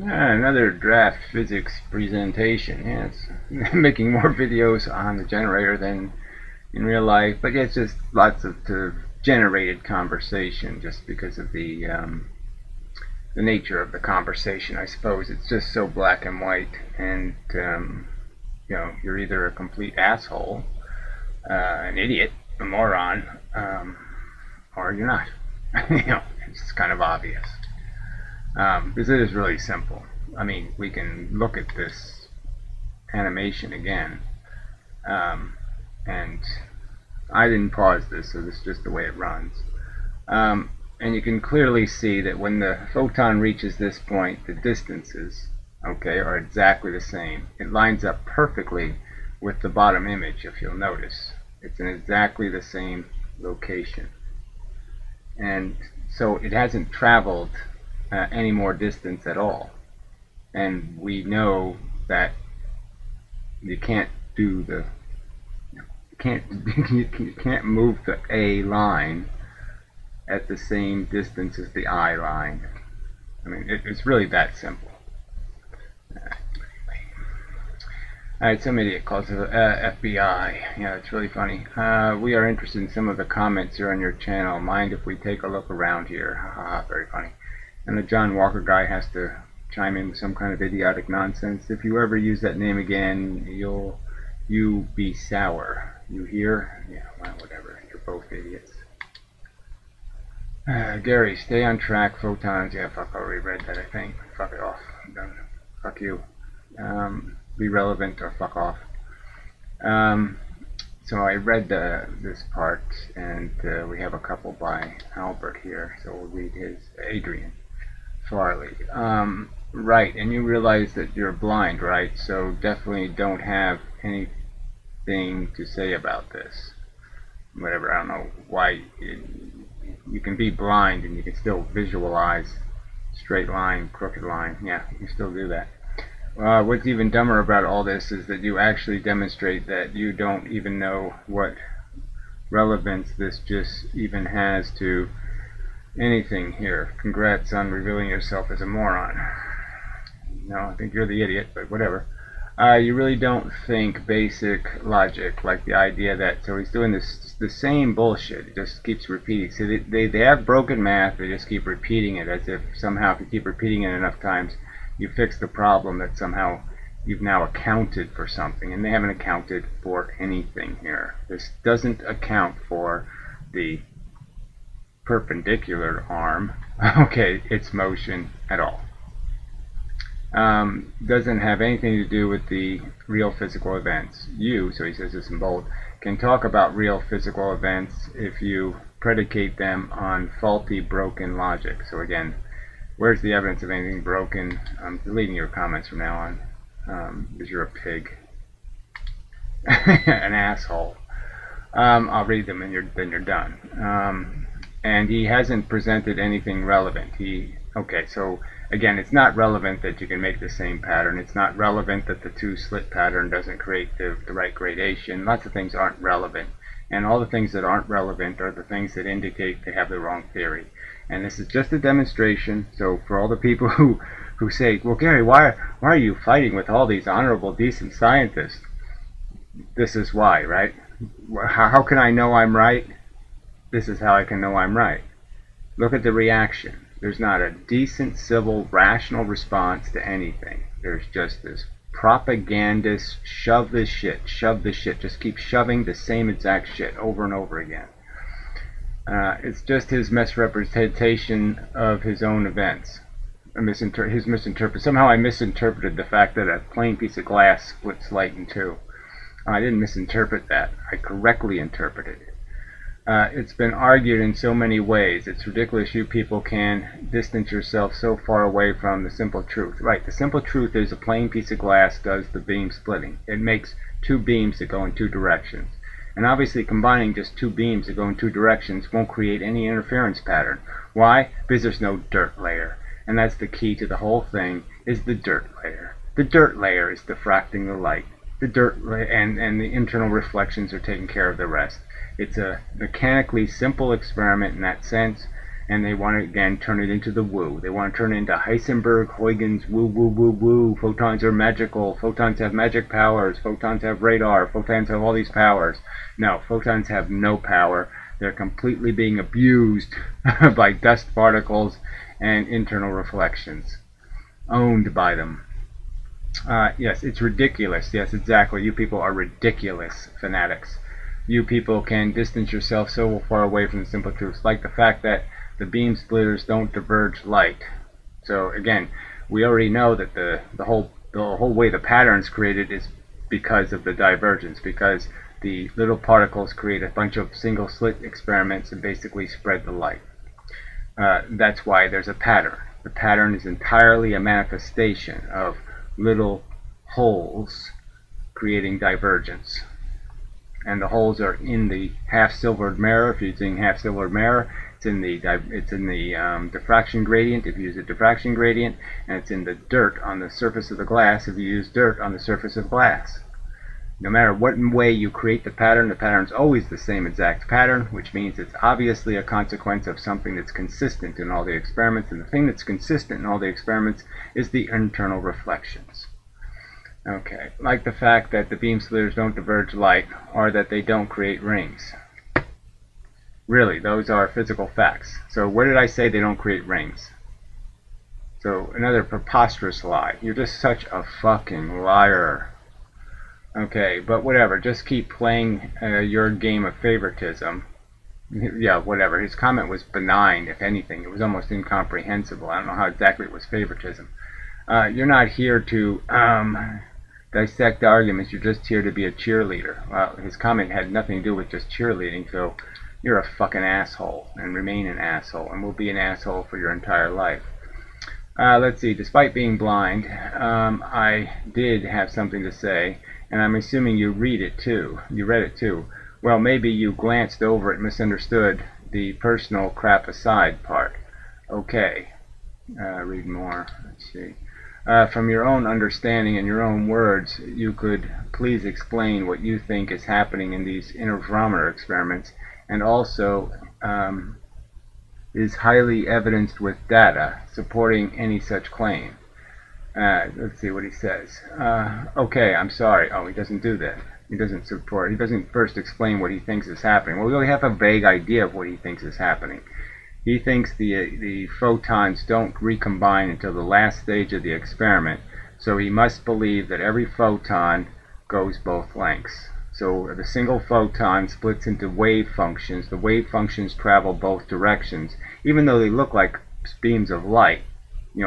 Another draft physics presentation. Yeah, it's making more videos on the generator than in real life, but yeah, it's just lots of generated conversation just because of the nature of the conversation. I suppose it's just so black and white, and you're either a complete asshole, an idiot, a moron, or you're not. It's kind of obvious. Because it is really simple. I mean, we can look at this animation again, and I didn't pause this, so this is just the way it runs. And you can clearly see that when the photon reaches this point, the distances, okay, are exactly the same. It lines up perfectly with the bottom image, if you'll notice. It's in exactly the same location. And so it hasn't traveled any more distance at all. And we know that you can't do the you can't move the A line at the same distance as the I line. I mean, it's really that simple. Alright, some idiot calls it FBI. Yeah, it's really funny. We are interested in some of the comments here on your channel. Mind if we take a look around here? Haha, very funny. And the John Walker guy has to chime in with some kind of idiotic nonsense. If you ever use that name again, you be sour. You hear? Yeah, well, whatever. You're both idiots. Gary, stay on track. Photons. Yeah, fuck, I already read that, I think. Fuck it off. I'm done. Fuck you. Be relevant or fuck off. So I read this part, and we have a couple by Albert here, so we'll read his. Adrian Farley. Right, and you realize that you're blind, right? So definitely don't have anything to say about this. Whatever, I don't know why. You can be blind and you can still visualize straight line, crooked line. Yeah, you can still do that. What's even dumber about all this is that you actually demonstrate that you don't even know what relevance this just even has to anything here. Congrats on revealing yourself as a moron. No, I think you're the idiot, but whatever. You really don't think basic logic, like the idea that, so he's doing the same bullshit, it just keeps repeating. So they have broken math, they just keep repeating it as if somehow if you keep repeating it enough times, you fix the problem, that somehow you've now accounted for something, and they haven't accounted for anything here. This doesn't account for the perpendicular arm, okay, its motion at all. Doesn't have anything to do with the real physical events. You, so he says this in bold, can talk about real physical events if you predicate them on faulty, broken logic. So again, where's the evidence of anything broken? I'm deleting your comments from now on, because you're a pig. An asshole. I'll read them and then you're done. And he hasn't presented anything relevant. Okay, so again, it's not relevant that you can make the same pattern. It's not relevant that the two-slit pattern doesn't create the right gradation. Lots of things aren't relevant. And all the things that aren't relevant are the things that indicate they have the wrong theory. And this is just a demonstration. So for all the people who say, well, Gary, why are you fighting with all these honorable, decent scientists? This is why, right? How can I know I'm right? This is how I can know I'm right. Look at the reaction. There's not a decent, civil, rational response to anything. There's just this propagandist, shove this shit, just keep shoving the same exact shit over and over again. It's just his misrepresentation of his own events. Somehow I misinterpreted the fact that a plain piece of glass splits light in two. I didn't misinterpret that. I correctly interpreted it. It's been argued in so many ways. It's ridiculous you people can distance yourself so far away from the simple truth. Right, the simple truth is a plain piece of glass does the beam splitting. It makes two beams that go in two directions. And obviously combining just two beams that go in two directions won't create any interference pattern. Why? Because there's no dirt layer. And that's the key to the whole thing, is the dirt layer. The dirt layer is diffracting the light. The dirt and the internal reflections are taking care of the rest. It's a mechanically simple experiment in that sense, and they want to again turn it into the woo. They want to turn it into Heisenberg-Huygens woo woo woo woo. Photons are magical. Photons have magic powers. Photons have radar. Photons have all these powers. No, photons have no power. They're completely being abused by dust particles and internal reflections, owned by them. Yes, it's ridiculous. Yes, exactly. You people are ridiculous fanatics. You people can distance yourself so far away from the simple truths, like the fact that the beam splitters don't diverge light. So again, we already know that the whole way the pattern's created is because of the divergence, because the little particles create a bunch of single slit experiments and basically spread the light. That's why there's a pattern. The pattern is entirely a manifestation of little holes creating divergence. And the holes are in the half-silvered mirror. If you're using half-silvered mirror, it's in the diffraction gradient if you use a diffraction gradient, and it's in the dirt on the surface of the glass if you use dirt on the surface of glass. No matter what way you create the pattern's always the same exact pattern, which means it's obviously a consequence of something that's consistent in all the experiments, and the thing that's consistent in all the experiments is the internal reflections. Okay, like the fact that the beam splitters don't diverge light, or that they don't create rings. Really, those are physical facts. So where did I say they don't create rings? So another preposterous lie. You're just such a fucking liar. Okay, but whatever, just keep playing your game of favoritism. Yeah, whatever. His comment was benign, if anything. It was almost incomprehensible. I don't know how exactly it was favoritism. You're not here to dissect arguments. You're just here to be a cheerleader. Well, his comment had nothing to do with just cheerleading, so you're a fucking asshole, and remain an asshole, and will be an asshole for your entire life. Let's see. Despite being blind, I did have something to say, and I'm assuming you read it too. You read it too. Well, maybe you glanced over it, misunderstood the personal crap aside part. Okay. Read more. Let's see. From your own understanding and your own words, you could please explain what you think is happening in these interferometer experiments, and also is highly evidenced with data supporting any such claim. Let's see what he says. Okay, I'm sorry. Oh, he doesn't do that. He doesn't support. He doesn't first explain what he thinks is happening. Well, we only have a vague idea of what he thinks is happening. He thinks the photons don't recombine until the last stage of the experiment, so he must believe that every photon goes both lengths. So the single photon splits into wave functions. The wave functions travel both directions, even though they look like beams of light,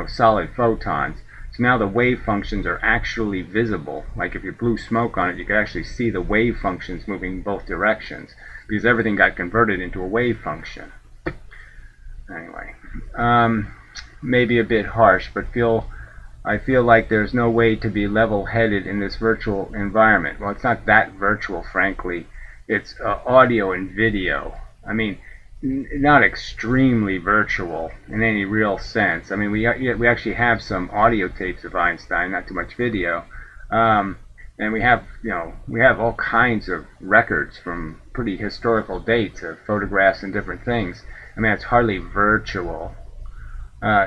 solid photons. So now the wave functions are actually visible. Like if you blew smoke on it, you could actually see the wave functions moving both directions, because everything got converted into a wave function. Anyway, maybe a bit harsh, but I feel like there's no way to be level-headed in this virtual environment. Well, it's not that virtual, frankly. It's audio and video. I mean, not extremely virtual in any real sense. I mean, we actually have some audio tapes of Einstein, not too much video, and we have all kinds of records from pretty historical dates of photographs and different things. I mean, it's hardly virtual.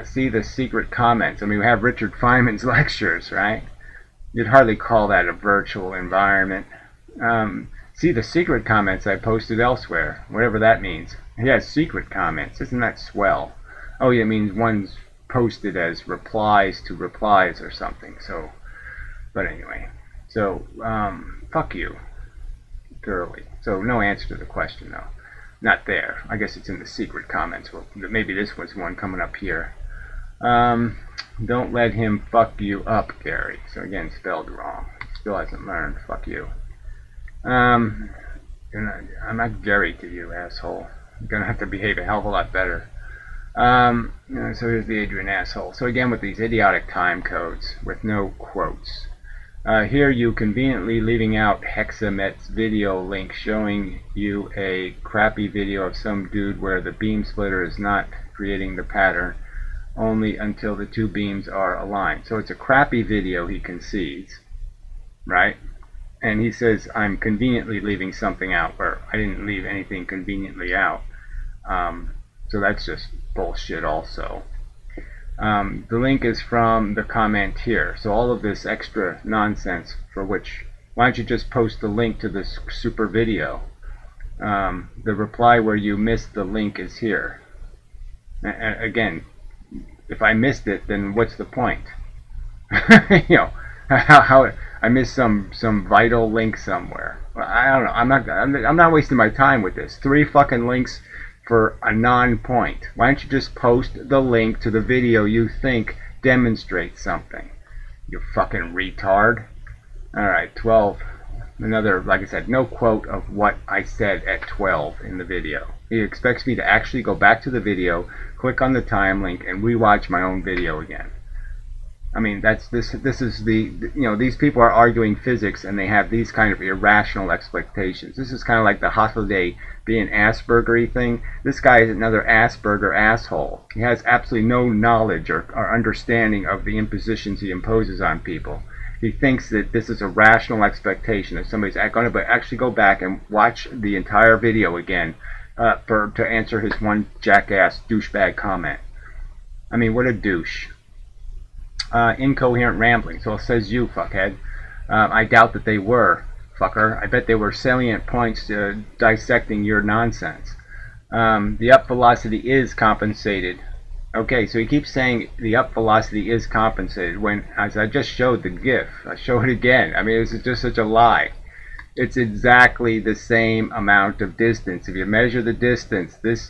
See the secret comments. I mean, we have Richard Feynman's lectures, right? You'd hardly call that a virtual environment. See the secret comments I posted elsewhere, whatever that means. He has secret comments. Isn't that swell? Oh, yeah, it means one's posted as replies to replies or something. So, but anyway. So, fuck you. Thoroughly. So, no answer to the question, though. Not there. I guess it's in the secret comments. Well, maybe this was one coming up here. Don't let him fuck you up, Gary. So again, spelled wrong. Still hasn't learned. Fuck you. I'm not Gary to you, asshole. I'm gonna have to behave a hell of a lot better. So here's the Adrian asshole. So again, with these idiotic time codes with no quotes. Here you conveniently leaving out Hexamet's video link showing you a crappy video of some dude where the beam splitter is not creating the pattern only until the two beams are aligned. So it's a crappy video, he concedes, right? And he says, I'm conveniently leaving something out, or I didn't leave anything conveniently out. So that's just bullshit also. The link is from the comment here. So all of this extra nonsense for which, why don't you just post the link to this super video? The reply where you missed the link is here. Again, if I missed it, then what's the point? You know, how I missed some vital link somewhere. I don't know. I'm not wasting my time with this. 3 fucking links for a non-point. Why don't you just post the link to the video you think demonstrates something? You fucking retard. Alright, 12. Another, like I said, no quote of what I said at 12 in the video. He expects me to actually go back to the video, click on the time link, and rewatch my own video again. I mean, this is the, you know, these people are arguing physics and they have these kind of irrational expectations. This is kind of like the Holiday being Asperger-y thing. This guy is another Asperger asshole. He has absolutely no knowledge or understanding of the impositions he imposes on people. He thinks that this is a rational expectation, that somebody's going to actually go back and watch the entire video again to answer his one jackass douchebag comment. I mean, what a douche. Incoherent rambling. So it says you, fuckhead. I doubt that they were, fucker. I bet they were salient points dissecting your nonsense. The up velocity is compensated. Okay, so he keeps saying the up velocity is compensated when, as I just showed the GIF, I show it again. I mean, this is just such a lie. It's exactly the same amount of distance. If you measure the distance, the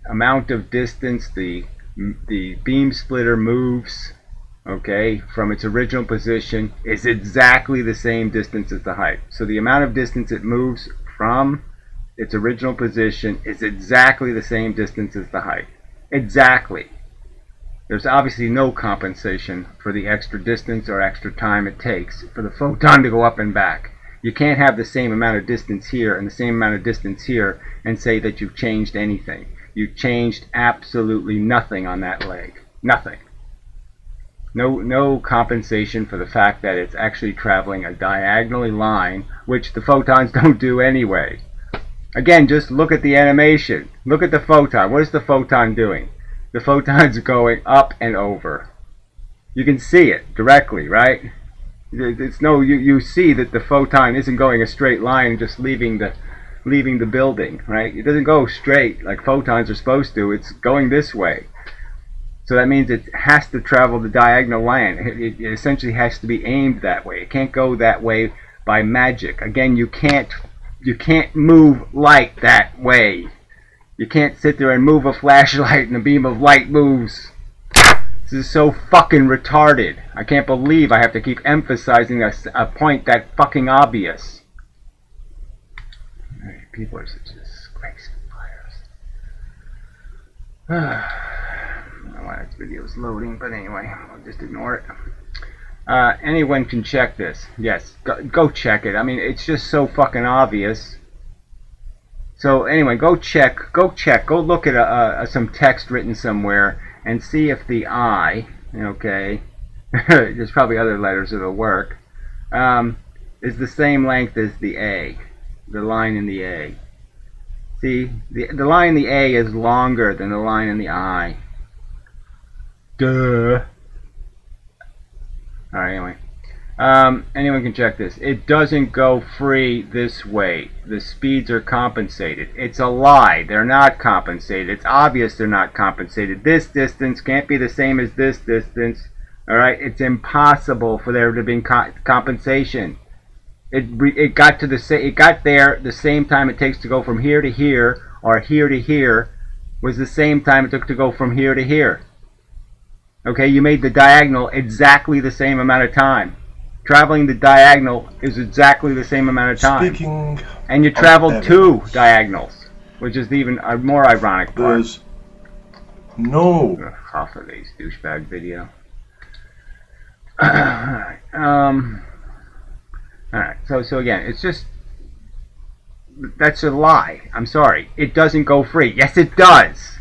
amount of distance the beam splitter moves, okay, from its original position is exactly the same distance as the height. So the amount of distance it moves from its original position is exactly the same distance as the height. Exactly. There's obviously no compensation for the extra distance or extra time it takes for the photon to go up and back. You can't have the same amount of distance here and the same amount of distance here and say that you've changed anything. You changed absolutely nothing on that leg. Nothing. No compensation for the fact that it's actually traveling a diagonally line, which the photons don't do anyway. Again, just look at the animation. Look at the photon. What is the photon doing? The photon's going up and over. You can see it directly, right? It's you see that the photon isn't going a straight line and just leaving the building, right? It doesn't go straight like photons are supposed to. It's going this way. So that means it has to travel the diagonal line. It essentially has to be aimed that way. It can't go that way by magic. Again, you can't move light that way. You can't sit there and move a flashlight and a beam of light moves. This is so fucking retarded. I can't believe I have to keep emphasizing a point that fucking obvious. People are such disgraceful liars. I don't know why this video is loading, but anyway, I'll just ignore it. Anyone can check this. Yes, go check it. I mean, it's just so fucking obvious. So anyway, go check. Go look at some text written somewhere and see if the I, okay, there's probably other letters that'll work, is the same length as the A, the line in the A. See, the line in the A is longer than the line in the I. Duh. Alright, anyway. Anyone can check this. It doesn't go free this way. The speeds are compensated. It's a lie. They're not compensated. It's obvious they're not compensated. This distance can't be the same as this distance. Alright? It's impossible for there to be compensation. It got there the same time it takes to go from here to here, or here to here, was the same time it took to go from here to here. Okay, you made the diagonal exactly the same amount of time. Traveling the diagonal is exactly the same amount of time. And you traveled 2 diagonals, which is even a more ironic part. There's no Holidays douchebag video. Alright, so again, it's just, that's a lie. I'm sorry. It doesn't go free. Yes, it does.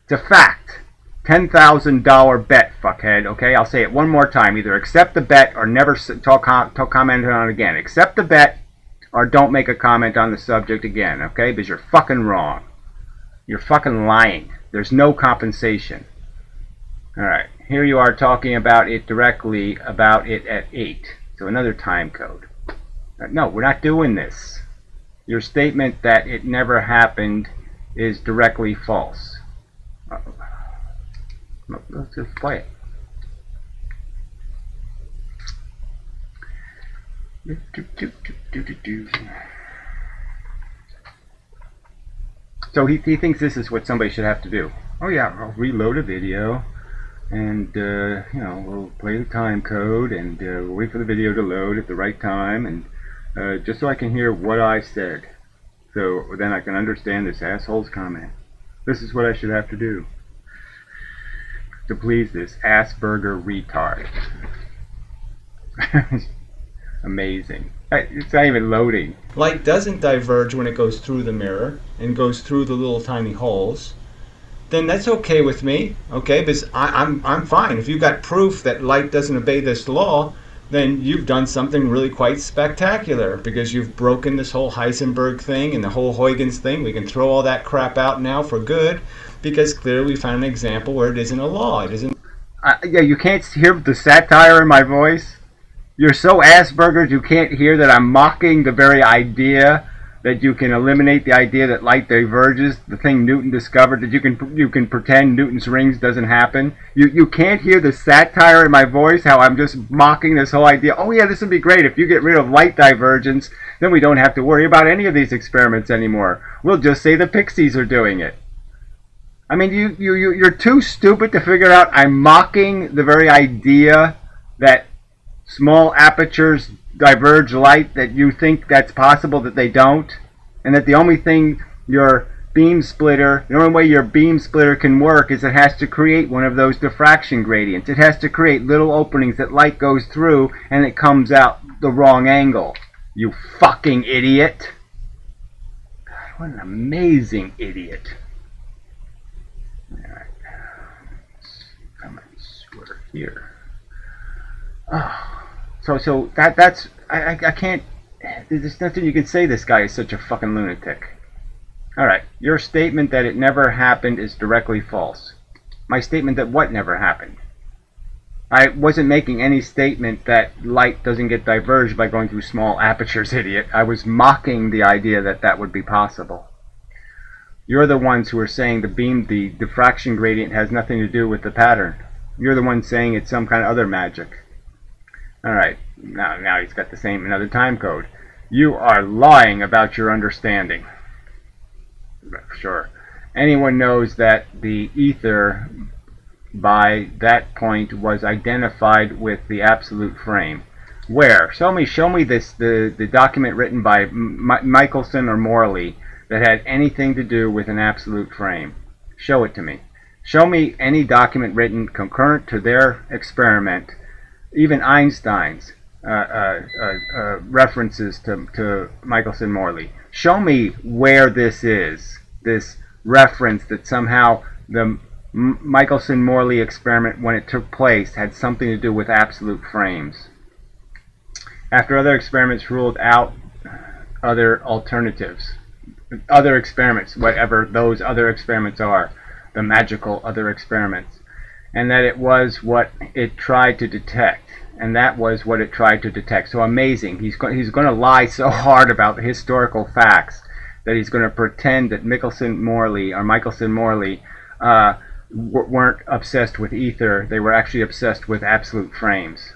It's a fact. $10,000 bet, fuckhead. Okay, I'll say it one more time. Either accept the bet or never comment on it again. Accept the bet or don't make a comment on the subject again, okay? Because you're fucking wrong. You're fucking lying. There's no compensation. Alright, here you are talking about it directly, about it at 8. So another time code. No, we're not doing this. Your statement that it never happened is directly false. Let's just play it. So he thinks this is what somebody should have to do. Oh yeah, I'll reload a video, and you know, we'll play the time code, and we'll wait for the video to load at the right time, and just so I can hear what I said, so then I can understand this asshole's comment. This is what I should have to do to please this Asperger retard. Amazing. It's not even loading. Light doesn't diverge when it goes through the mirror and goes through the little tiny holes, then that's okay with me, okay? Because I'm fine. If you've got proof that light doesn't obey this law, then you've done something really quite spectacular, because you've broken this whole Heisenberg thing and the whole Huygens thing. We can throw all that crap out now for good, because clearly we found an example where it isn't a law. It isn't. Yeah, you can't hear the satire in my voice. You're so Asperger's you can't hear that I'm mocking the very idea that you can eliminate the idea that light diverges, the thing Newton discovered, that you can pretend Newton's rings doesn't happen. You can't hear the satire in my voice, how I'm just mocking this whole idea. Oh yeah, this would be great if you get rid of light divergence, then we don't have to worry about any of these experiments anymore. We'll just say the pixies are doing it. I mean, you're too stupid to figure out I'm mocking the very idea that small apertures diverge light, that you think that's possible that they don't, and that the only thing your beam splitter, the only way your beam splitter can work is it has to create one of those diffraction gradients. It has to create little openings that light goes through and it comes out the wrong angle. You fucking idiot. God, what an amazing idiot. Alright. Come on, swear here. Oh. So that's I can't. There's nothing you can say. This guy is such a fucking lunatic. All right, your statement that it never happened is directly false. My statement that what never happened? I wasn't making any statement that light doesn't get diverged by going through small apertures, idiot. I was mocking the idea that that would be possible. You're the ones who are saying the diffraction gradient has nothing to do with the pattern. You're the one saying it's some kind of other magic. Alright, now he's got the same, another time code. You are lying about your understanding. Sure. Anyone knows that the ether, by that point, was identified with the absolute frame. Where? Show me this, the document written by Michelson or Morley that had anything to do with an absolute frame. Show it to me. Show me any document written concurrent to their experiment, even Einstein's references to Michelson Morley. Show me where this is, this reference that somehow the Michelson Morley experiment, when it took place, had something to do with absolute frames. After other experiments ruled out other alternatives, other experiments, whatever those other experiments are, the magical other experiments, and that it was what it tried to detect, and that was what it tried to detect. So amazing. He's going to lie so hard about the historical facts that he's going to pretend that Michelson Morley weren't obsessed with ether. They were actually obsessed with absolute frames.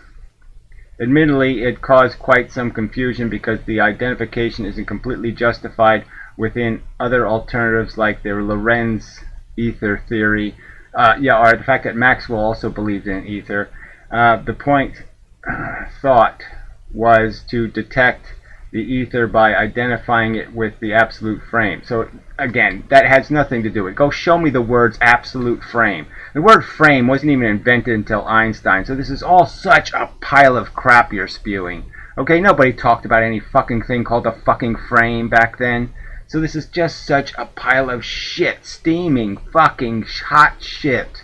Admittedly, it caused quite some confusion because the identification isn't completely justified within other alternatives like the Lorentz ether theory, or the fact that Maxwell also believed in ether. The point thought was to detect the ether by identifying it with the absolute frame. So again, that has nothing to do with it. Go show me the words absolute frame. The word frame wasn't even invented until Einstein, so this is all such a pile of crap you're spewing. Okay, nobody talked about any fucking thing called a fucking frame back then. So this is just such a pile of shit, steaming fucking hot shit.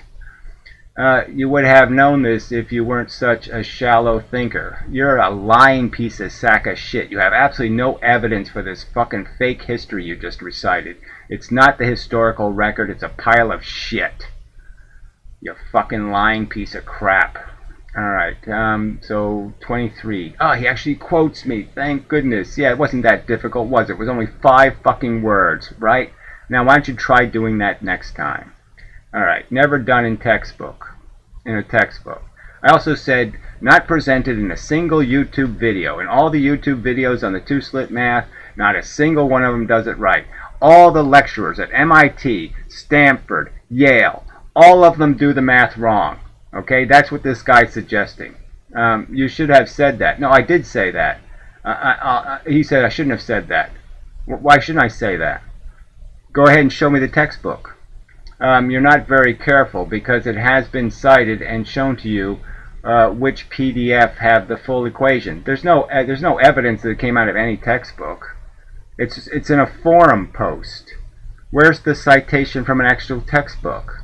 You would have known this if you weren't such a shallow thinker. You're a lying piece of sack of shit. You have absolutely no evidence for this fucking fake history you just recited. It's not the historical record, it's a pile of shit. You fucking lying piece of crap. Alright, so 23. Oh, he actually quotes me. Thank goodness. Yeah, it wasn't that difficult, was it? It was only 5 fucking words, right? Now, why don't you try doing that next time? Alright, never done in a textbook. I also said, not presented in a single YouTube video. In all the YouTube videos on the two-slit math, not a single one of them does it right. All the lecturers at MIT, Stanford, Yale, all of them do the math wrong. Okay, that's what this guy's suggesting. You should have said that. No, I did say that. He said I shouldn't have said that. Why shouldn't I say that? Go ahead and show me the textbook. You're not very careful because it has been cited and shown to you which PDF have the full equation. There's no evidence that it came out of any textbook. It's in a forum post. Where's the citation from an actual textbook?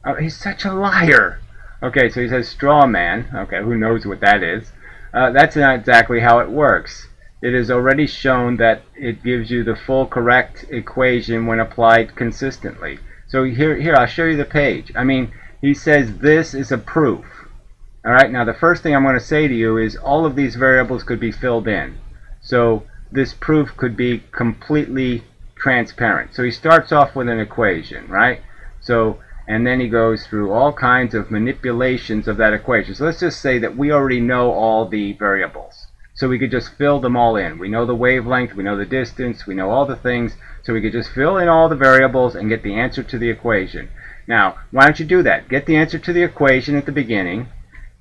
Oh, he's such a liar. Okay, so he says straw man. Okay, who knows what that is? That's not exactly how it works. It is already shown that it gives you the full correct equation when applied consistently. So here, I'll show you the page. I mean, he says this is a proof. Alright, now the first thing I'm going to say to you is all of these variables could be filled in. So this proof could be completely transparent. So he starts off with an equation, right? And then he goes through all kinds of manipulations of that equation. So let's just say that we already know all the variables. So we could just fill them all in. We know the wavelength, we know the distance, we know all the things. So we could just fill in all the variables and get the answer to the equation. Now, why don't you do that? Get the answer to the equation at the beginning,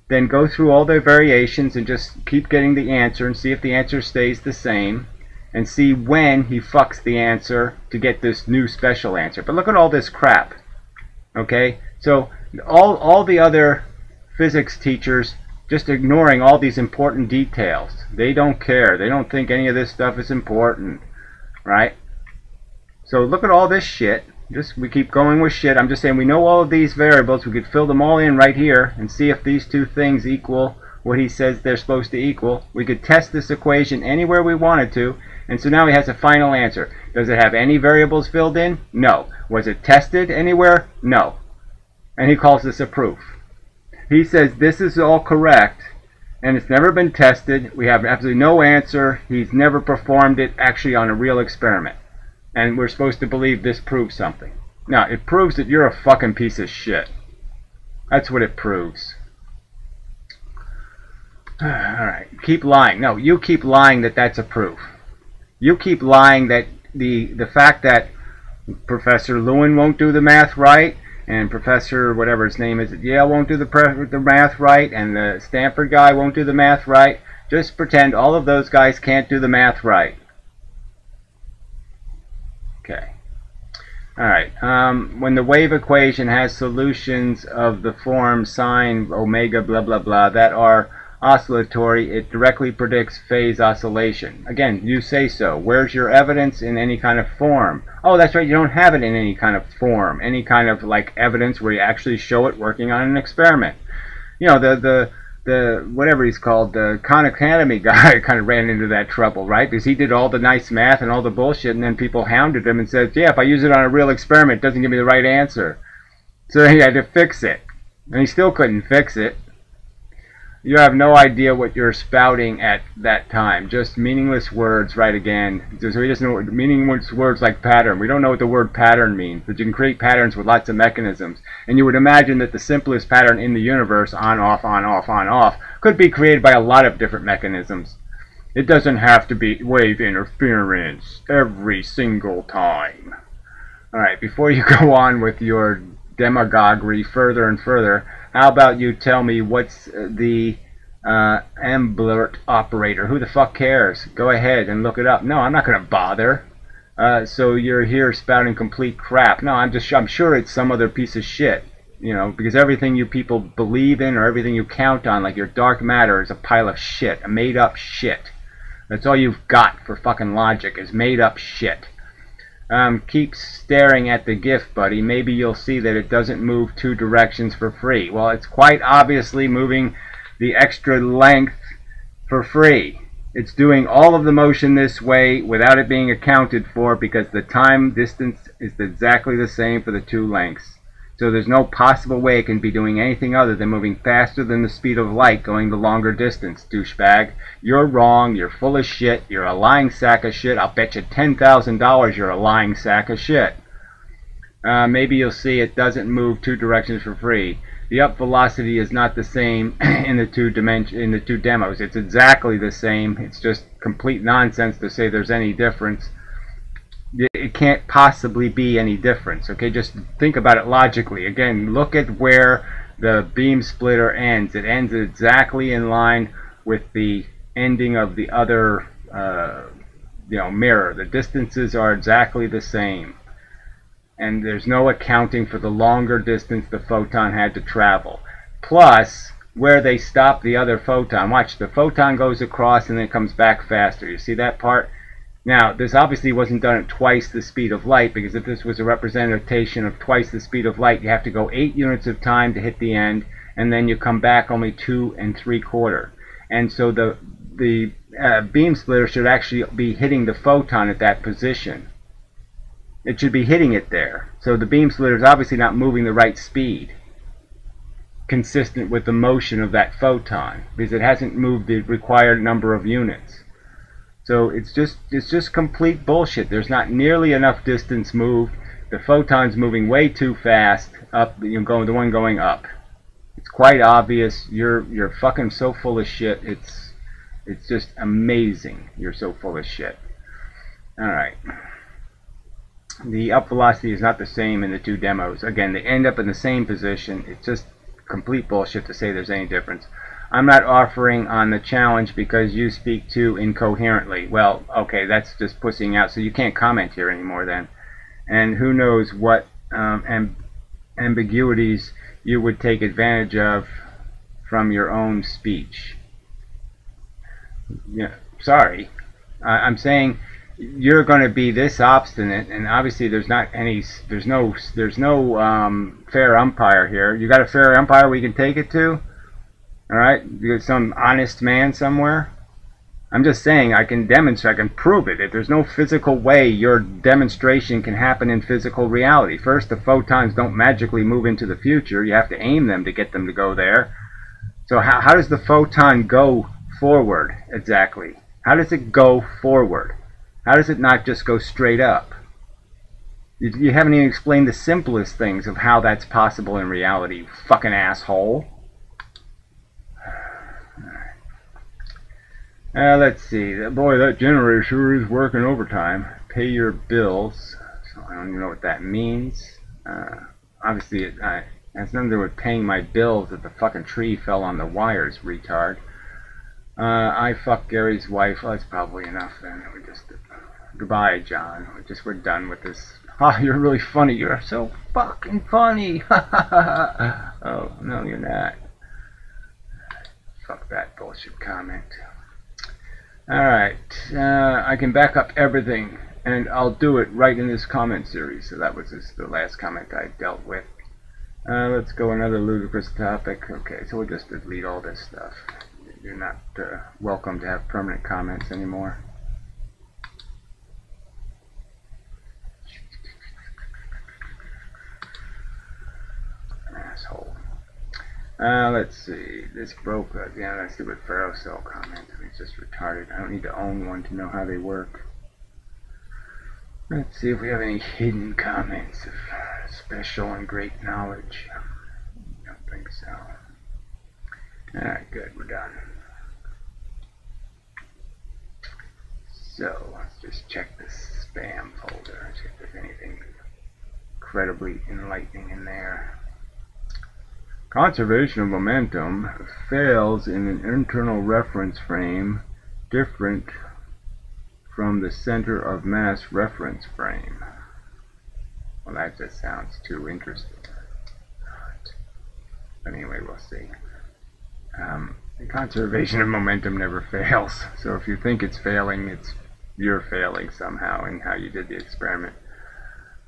then go through all the variations and just keep getting the answer and see if the answer stays the same, and see when he fucks the answer to get this new special answer. But look at all this crap. Okay, so all the other physics teachers just ignoring all these important details. They don't care. They don't think any of this stuff is important, right? So look at all this shit. We keep going with shit. I'm just saying we know all of these variables. We could fill them all in right here and see if these two things equal what he says they're supposed to equal. We could test this equation anywhere we wanted to, and so now he has a final answer. Does it have any variables filled in? No. Was it tested anywhere? No. And he calls this a proof. He says this is all correct, and it's never been tested. We have absolutely no answer. He's never performed it actually on a real experiment. And we're supposed to believe this proves something. Now, it proves that you're a fucking piece of shit. That's what it proves. Alright, keep lying. No, you keep lying that that's a proof. You keep lying that the fact that Professor Lewin won't do the math right, and Professor whatever his name is at Yale won't do the math right, and the Stanford guy won't do the math right. Just pretend all of those guys can't do the math right. Okay. Alright, when the wave equation has solutions of the form sine omega blah blah blah that are oscillatory, it directly predicts phase oscillation. Again, you say so. Where's your evidence in any kind of form? Oh, that's right, you don't have it in any kind of form, any kind of like evidence where you actually show it working on an experiment. You know, the whatever he's called, the Khan Academy guy kind of ran into that trouble, right? Because he did all the nice math and all the bullshit, and then people hounded him and said, yeah, if I use it on a real experiment, it doesn't give me the right answer. So he had to fix it. And he still couldn't fix it. You have no idea what you're spouting at that time. Just meaningless words, right again. So we just know meaningless words like pattern. We don't know what the word pattern means, but you can create patterns with lots of mechanisms. And you would imagine that the simplest pattern in the universe, on, off, on, off, on, off, could be created by a lot of different mechanisms. It doesn't have to be wave interference every single time. Alright, before you go on with your demagoguery further and further, how about you tell me what's the Amblert operator? Who the fuck cares? Go ahead and look it up. No, I'm not going to bother. So you're here spouting complete crap. No, I'm sure it's some other piece of shit. You know, because everything you people believe in or everything you count on, like your dark matter, is a pile of shit, a made-up shit. That's all you've got for fucking logic, is made-up shit. Keep staring at the GIF, buddy. Maybe you'll see that it doesn't move 2 directions for free. Well, it's quite obviously moving the extra length for free. It's doing all of the motion this way without it being accounted for because the time distance is exactly the same for the 2 lengths. So there's no possible way it can be doing anything other than moving faster than the speed of light going the longer distance, douchebag. You're wrong. You're full of shit. You're a lying sack of shit. I'll bet you $10,000 you're a lying sack of shit. Maybe you'll see it doesn't move 2 directions for free. The up velocity is not the same in the two demos. It's exactly the same. It's just complete nonsense to say there's any difference. It can't possibly be any difference. Okay, just think about it logically. Again, look at where the beam splitter ends. It ends exactly in line with the ending of the other mirror. The distances are exactly the same. And there's no accounting for the longer distance the photon had to travel. Plus, where they stop the other photon. Watch, the photon goes across and then comes back faster. You see that part? Now, this obviously wasn't done at twice the speed of light, because if this was a representation of twice the speed of light, you have to go 8 units of time to hit the end, and then you come back only 2 3/4. And so the beam splitter should actually be hitting the photon at that position. It should be hitting it there. So the beam splitter is obviously not moving the right speed, consistent with the motion of that photon, because it hasn't moved the required number of units. So it's just complete bullshit. There's not nearly enough distance moved. The photon's moving way too fast up. The one going up. It's quite obvious. You're fucking so full of shit. It's just amazing. You're so full of shit. All right. The up velocity is not the same in the 2 demos. Again, they end up in the same position. It's just complete bullshit to say there's any difference. I'm not offering on the challenge because you speak too incoherently. Well, okay, that's just pussing out, so you can't comment here anymore then. And who knows what ambiguities you would take advantage of from your own speech. Yeah, sorry. I'm saying you're going to be this obstinate, and obviously there's no fair umpire here. You got a fair umpire we can take it to? All right, you got some honest man somewhere? I'm just saying I can demonstrate, I can prove it. If there's no physical way your demonstration can happen in physical reality. First, the photons don't magically move into the future. You have to aim them to get them to go there. So how does the photon go forward exactly? How does it go forward? How does it not just go straight up? You haven't even explained the simplest things of how that's possible in reality, you fucking asshole. Let's see. Boy, that generator sure is working overtime. Pay your bills. So I don't even know what that means. Obviously, it has nothing to do with paying my bills if the fucking tree fell on the wires, retard. I fucked Gary's wife. Well, that's probably enough then. We just goodbye, John. We're done with this. Oh, you're really funny. You're so fucking funny. Oh, no, you're not. Fuck that bullshit comment. Alright, I can back up everything, and I'll do it right in this comment series. So that was the last comment I dealt with. Let's go another ludicrous topic. Okay, so we'll just delete all this stuff. You're not welcome to have permanent comments anymore. Asshole. Let's see. This broke. Yeah, that stupid Pharaoh cell comment. It's just retarded. I don't need to own one to know how they work. Let's see if we have any hidden comments of special and great knowledge. I don't think so. Alright, good. We're done. So, let's just check this spam folder. See if there's anything incredibly enlightening in there. Conservation of momentum fails in an internal reference frame different from the center of mass reference frame. Well, that just sounds too interesting. But anyway, we'll see. The conservation of momentum never fails. So if you think it's failing, you're failing somehow in how you did the experiment.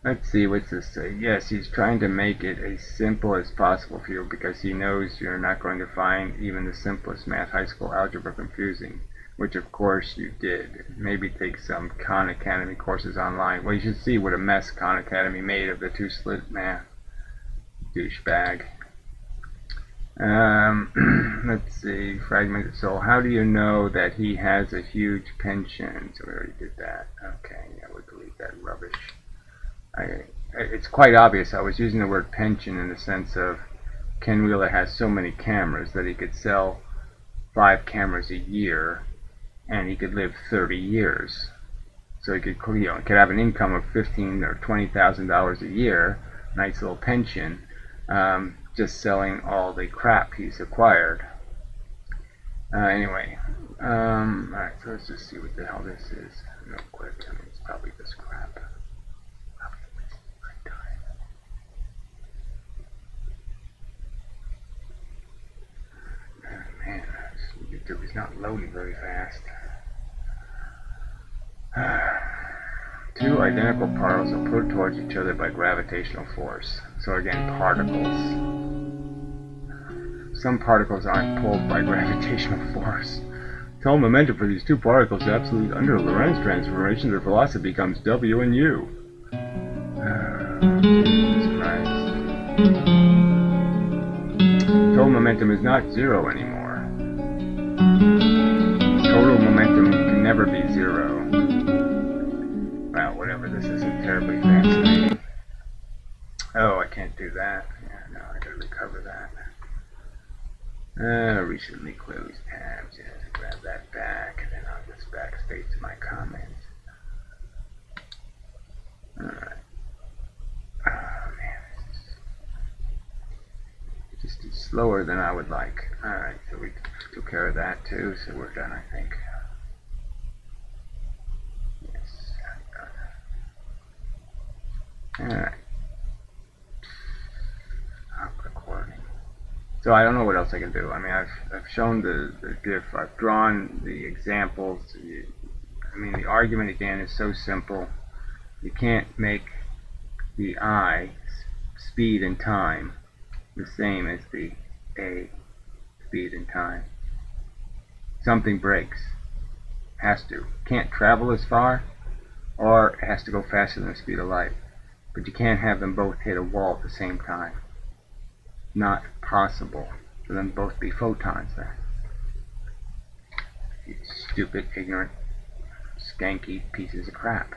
Let's see, what's this say? Yes, he's trying to make it as simple as possible for you because he knows you're not going to find even the simplest math high school algebra confusing, which of course you did. Maybe take some Khan Academy courses online. Well, you should see what a mess Khan Academy made of the two-slit math. Douchebag. Let's see, fragmented soul. How do you know that he has a huge pension? So we already did that. Okay, yeah, we'll delete that rubbish. It's quite obvious. I was using the word pension in the sense of Ken Wheeler has so many cameras that he could sell 5 cameras a year and he could live 30 years. So he could, could have an income of $15,000 or $20,000 a year, nice little pension, just selling all the crap he's acquired. Anyway, alright, so let's just see what the hell this is real quick. I mean, it's probably this crap. Man, YouTube is not loading very fast. Two identical particles are pulled towards each other by gravitational force. So again, particles. Some particles aren't pulled by gravitational force. Total momentum for these two particles is absolute under Lorentz transformation. Their velocity becomes W and U. Jesus Christ. Total momentum is not zero anymore. Total momentum can never be zero. Well, whatever, this isn't terribly fascinating. Oh, I can't do that. Yeah, no, I gotta recover that. Recently closed tabs. Yeah, grab that back, and then I'll just backspace to my comments. Alright. Oh, man, this is just slower than I would like. Alright, so we took care of that too, so we're done, I think. Yes, alright. Recording. So I don't know what else I can do. I mean, I've shown the GIF, I've drawn the examples. I mean, the argument again is so simple. You can't make the I, speed and time, the same as the A, speed and time. Something breaks. Has to. Can't travel as far, or it has to go faster than the speed of light. But you can't have them both hit a wall at the same time. Not possible for them both be photons then. You stupid, ignorant, skanky pieces of crap.